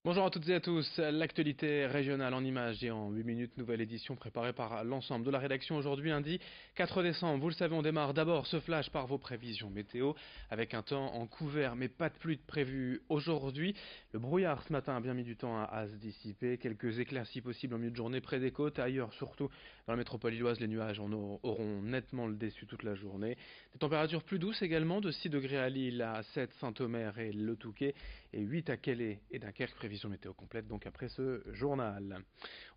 Bonjour à toutes et à tous, l'actualité régionale en images et en 8 minutes, nouvelle édition préparée par l'ensemble de la rédaction aujourd'hui lundi 4 décembre. Vous le savez, on démarre d'abord ce flash par vos prévisions météo avec un temps en couvert mais pas de pluie de prévu aujourd'hui. Le brouillard ce matin a bien mis du temps à se dissiper, quelques éclaircies possibles en milieu de journée près des côtes, ailleurs surtout dans la métropole lilloise les nuages auront nettement le dessus toute la journée. Des températures plus douces également, de 6 degrés à Lille, à 7 Saint-Omer et Le Touquet et 8 à Calais et Dunkerque. Prévision météo complète donc après ce journal.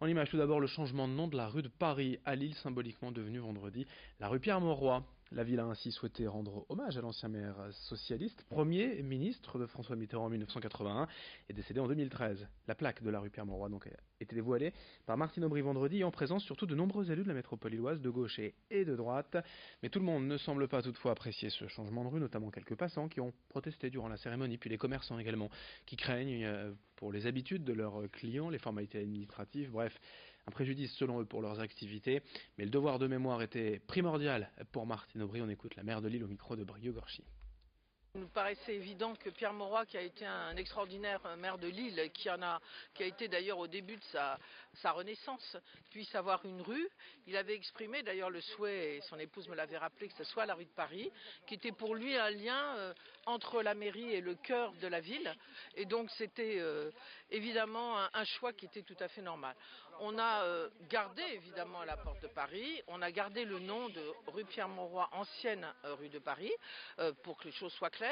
En image tout d'abord le changement de nom de la rue de Paris à Lille, symboliquement devenue vendredi la rue Pierre-Mauroy. La ville a ainsi souhaité rendre hommage à l'ancien maire socialiste, premier ministre de François Mitterrand en 1981 et décédé en 2013. La plaque de la rue Pierre-Mauroy donc a été dévoilée par Martine Aubry vendredi en présence surtout de nombreux élus de la métropole lilloise de gauche et de droite. Mais tout le monde ne semble pas toutefois apprécier ce changement de rue, notamment quelques passants qui ont protesté durant la cérémonie, puis les commerçants également, qui craignent pour les habitudes de leurs clients, les formalités administratives, bref, un préjudice selon eux pour leurs activités. Mais le devoir de mémoire était primordial pour Martine Aubry. On écoute la maire de Lille au micro de Brieux-Gorchy. Il nous paraissait évident que Pierre Mauroy, qui a été un extraordinaire maire de Lille, qui a été d'ailleurs au début de sa renaissance, puisse avoir une rue. Il avait exprimé d'ailleurs le souhait, et son épouse me l'avait rappelé, que ce soit la rue de Paris, qui était pour lui un lien entre la mairie et le cœur de la ville. Et donc c'était évidemment un choix qui était tout à fait normal. On a gardé évidemment la porte de Paris, on a gardé le nom de rue Pierre Mauroy, ancienne rue de Paris, pour que les choses soient claires.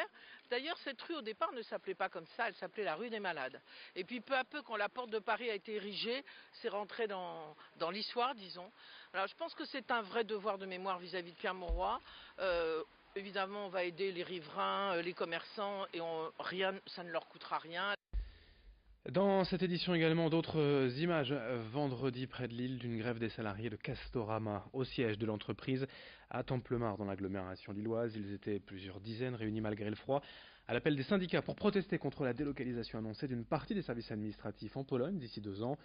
D'ailleurs, cette rue au départ ne s'appelait pas comme ça, elle s'appelait la rue des Malades. Et puis peu à peu, quand la porte de Paris a été érigée, c'est rentré dans l'histoire, disons. Alors je pense que c'est un vrai devoir de mémoire vis-à-vis de Pierre Mauroy. Évidemment, on va aider les riverains, les commerçants, et ça ne leur coûtera rien. Dans cette édition également, d'autres images. Vendredi, près de Lille, d'une grève des salariés de Castorama au siège de l'entreprise à Templemar, dans l'agglomération lilloise. Ils étaient plusieurs dizaines réunis malgré le froid à l'appel des syndicats pour protester contre la délocalisation annoncée d'une partie des services administratifs en Pologne d'ici 2 ans.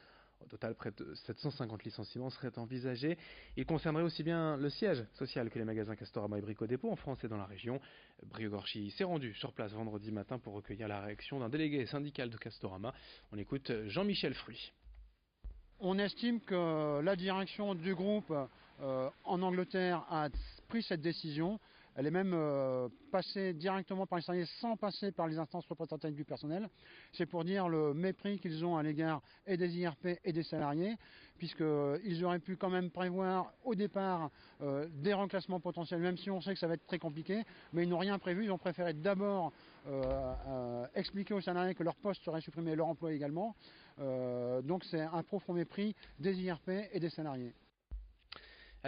Au total, près de 750 licenciements seraient envisagés. Il concernerait aussi bien le siège social que les magasins Castorama et Brico Dépôt en France et dans la région. Brieux-Gorchy s'est rendu sur place vendredi matin pour recueillir la réaction d'un délégué syndical de Castorama. On écoute Jean-Michel Fruy. On estime que la direction du groupe en Angleterre a pris cette décision. Elle est même passée directement par les salariés sans passer par les instances représentatives du personnel. C'est pour dire le mépris qu'ils ont à l'égard et des IRP et des salariés, puisqu'ils auraient pu quand même prévoir au départ des reclassements potentiels, même si on sait que ça va être très compliqué, mais ils n'ont rien prévu. Ils ont préféré d'abord expliquer aux salariés que leur poste serait supprimé et leur emploi également. Donc c'est un profond mépris des IRP et des salariés.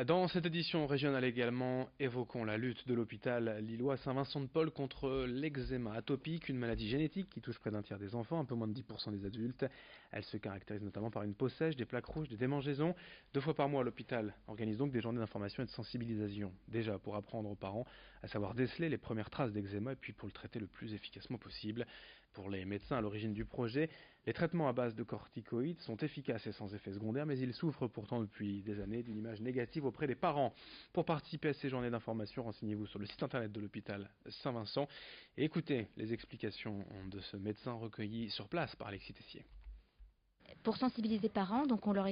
Dans cette édition régionale également, évoquons la lutte de l'hôpital lillois Saint-Vincent-de-Paul contre l'eczéma atopique, une maladie génétique qui touche près d'un tiers des enfants, un peu moins de 10% des adultes. Elle se caractérise notamment par une peau sèche, des plaques rouges, des démangeaisons. 2 fois par mois, l'hôpital organise donc des journées d'information et de sensibilisation. Déjà pour apprendre aux parents à savoir déceler les premières traces d'eczéma et puis pour le traiter le plus efficacement possible. Pour les médecins à l'origine du projet, les traitements à base de corticoïdes sont efficaces et sans effet secondaire, mais ils souffrent pourtant depuis des années d'une image négative auprès des parents. Pour participer à ces journées d'information, renseignez-vous sur le site internet de l'hôpital Saint-Vincent et écoutez les explications de ce médecin recueilli sur place par Alexis Tessier. Pour sensibiliser les parents, donc on leur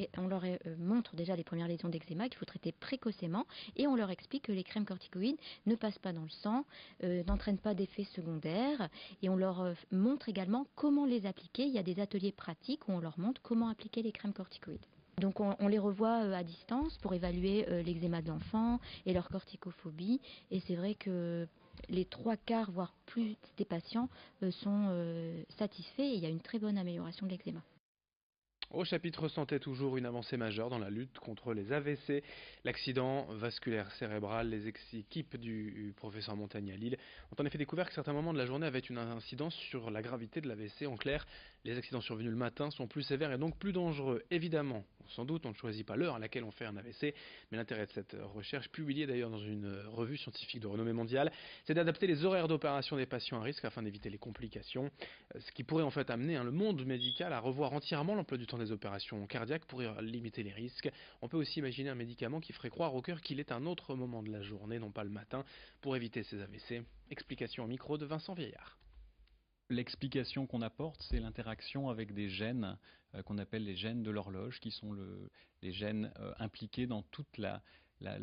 montre déjà les premières lésions d'eczéma qu'il faut traiter précocement et on leur explique que les crèmes corticoïdes ne passent pas dans le sang, n'entraînent pas d'effets secondaires et on leur montre également comment les appliquer. Il y a des ateliers pratiques où on leur montre comment appliquer les crèmes corticoïdes. Donc on les revoit à distance pour évaluer l'eczéma de l'enfant et leur corticophobie et c'est vrai que les 3/4 voire plus des patients sont satisfaits et il y a une très bonne amélioration de l'eczéma. Au chapitre santé, toujours une avancée majeure dans la lutte contre les AVC, l'accident vasculaire cérébral. Les équipes du professeur Montagny à Lille ont en effet découvert que certains moments de la journée avaient une incidence sur la gravité de l'AVC. En clair, les accidents survenus le matin sont plus sévères et donc plus dangereux. Évidemment, sans doute, on ne choisit pas l'heure à laquelle on fait un AVC, mais l'intérêt de cette recherche, publiée d'ailleurs dans une revue scientifique de renommée mondiale, c'est d'adapter les horaires d'opération des patients à risque afin d'éviter les complications, ce qui pourrait en fait amener le monde médical à revoir entièrement l'emploi du temps des opérations cardiaques pour limiter les risques. On peut aussi imaginer un médicament qui ferait croire au cœur qu'il est un autre moment de la journée, non pas le matin, pour éviter ces AVC. Explication au micro de Vincent Vieillard. L'explication qu'on apporte, c'est l'interaction avec des gènes qu'on appelle les gènes de l'horloge, qui sont les gènes impliqués dans toute la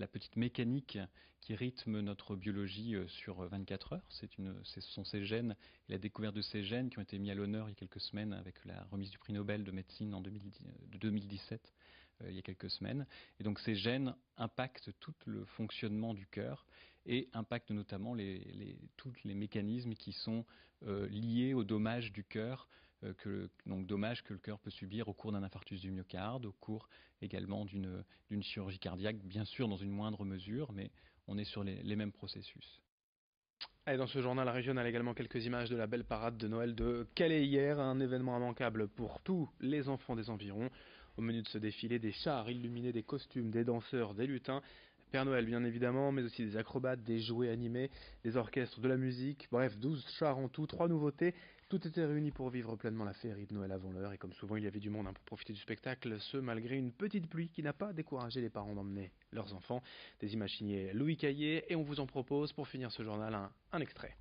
petite mécanique qui rythme notre biologie sur 24 heures. Ce sont ces gènes et la découverte de ces gènes qui ont été mis à l'honneur il y a quelques semaines avec la remise du prix Nobel de médecine de 2017, il y a quelques semaines. Et donc ces gènes impactent tout le fonctionnement du cœur et impactent notamment tous les mécanismes qui sont liés au dommage du cœur, donc dommage que le cœur peut subir au cours d'un infarctus du myocarde, au cours également d'une chirurgie cardiaque, bien sûr dans une moindre mesure, mais on est sur les mêmes processus. Et dans ce journal régional également quelques images de la belle parade de Noël de Calais hier, un événement immanquable pour tous les enfants des environs. Au menu de ce défilé, des chars illuminés, des costumes, des danseurs, des lutins. Père Noël bien évidemment, mais aussi des acrobates, des jouets animés, des orchestres, de la musique, bref 12 chars en tout, 3 nouveautés. Tout était réuni pour vivre pleinement la féerie de Noël avant l'heure et comme souvent il y avait du monde pour profiter du spectacle, ce malgré une petite pluie qui n'a pas découragé les parents d'emmener leurs enfants. Des images signées Louis Caillé et on vous en propose pour finir ce journal un extrait.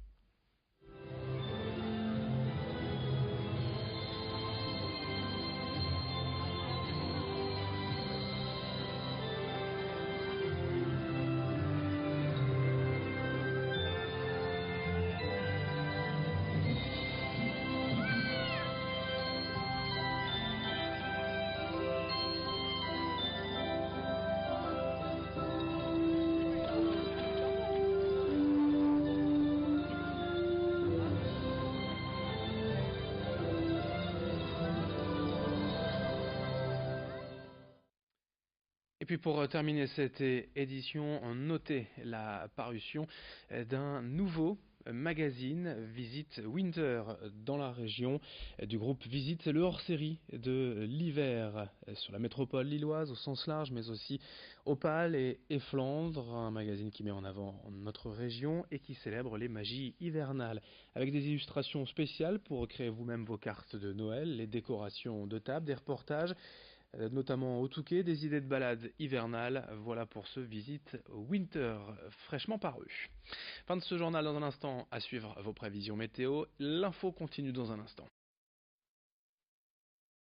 Et puis pour terminer cette édition, notez la parution d'un nouveau magazine Visite Winter dans la région du groupe Visite. C'est le hors-série de l'hiver sur la métropole lilloise au sens large, mais aussi Opale et Flandre, un magazine qui met en avant notre région et qui célèbre les magies hivernales avec des illustrations spéciales pour créer vous-même vos cartes de Noël, les décorations de table, des reportages notamment au Touquet, des idées de balades hivernales. Voilà pour ce Visite Winter fraîchement paru. Fin de ce journal dans un instant, à suivre vos prévisions météo. L'info continue dans un instant.